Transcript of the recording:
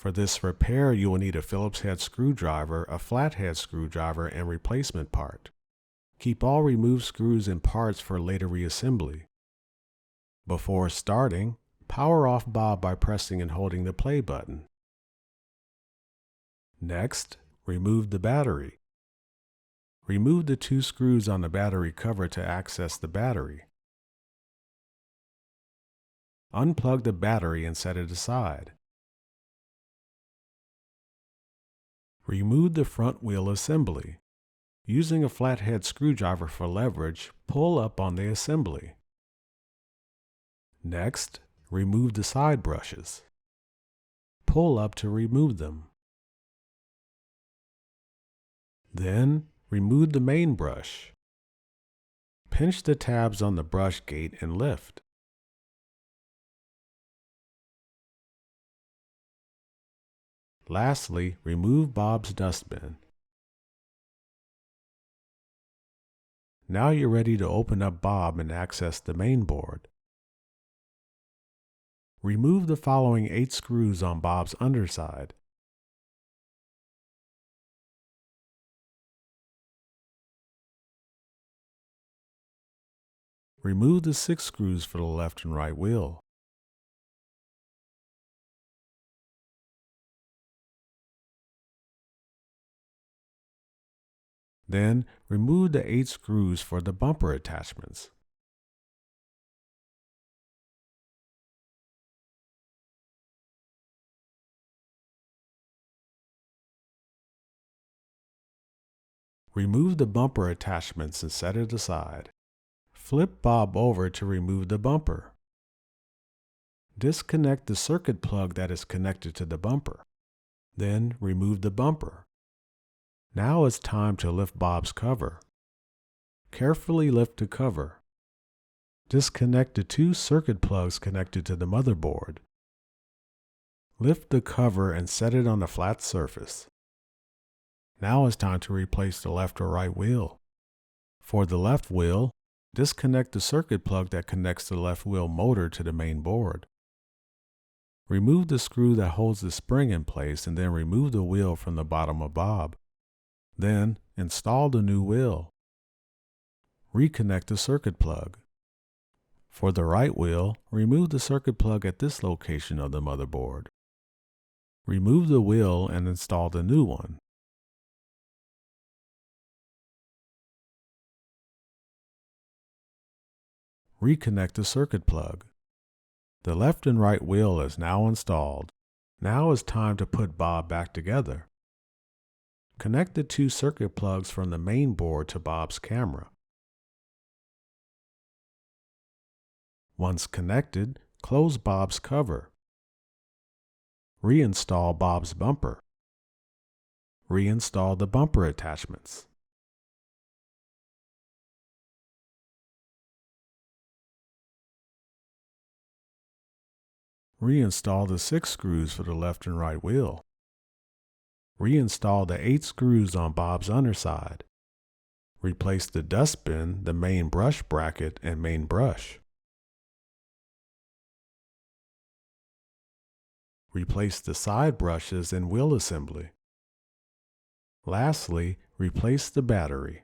For this repair, you will need a Phillips head screwdriver, a flathead screwdriver, and replacement part. Keep all removed screws and parts for later reassembly. Before starting, power off Bob by pressing and holding the play button. Next, remove the battery. Remove the 2 screws on the battery cover to access the battery. Unplug the battery and set it aside. Remove the front wheel assembly. Using a flathead screwdriver for leverage, pull up on the assembly. Next, remove the side brushes. Pull up to remove them. Then, remove the main brush. Pinch the tabs on the brush gate and lift. Lastly, remove Bob's dustbin. Now you're ready to open up Bob and access the main board. Remove the following 8 screws on Bob's underside. Remove the 6 screws for the left and right wheel. Then, remove the 8 screws for the bumper attachments. Remove the bumper attachments and set it aside. Flip Bob over to remove the bumper. Disconnect the circuit plug that is connected to the bumper. Then remove the bumper. Now it's time to lift Bob's cover. Carefully lift the cover. Disconnect the 2 circuit plugs connected to the motherboard. Lift the cover and set it on a flat surface. Now it's time to replace the left or right wheel. For the left wheel, disconnect the circuit plug that connects the left wheel motor to the main board. Remove the screw that holds the spring in place and then remove the wheel from the bottom of Bob. Then, install the new wheel. Reconnect the circuit plug. For the right wheel, remove the circuit plug at this location of the motherboard. Remove the wheel and install the new one. Reconnect the circuit plug. The left and right wheel is now installed. Now it's time to put Bob back together. Connect the 2 circuit plugs from the main board to Bob's camera. Once connected, close Bob's cover. Reinstall Bob's bumper. Reinstall the bumper attachments. Reinstall the 6 screws for the left and right wheel. Reinstall the 8 screws on Bob's underside. Replace the dustbin, the main brush bracket, and main brush. Replace the side brushes and wheel assembly. Lastly, replace the battery.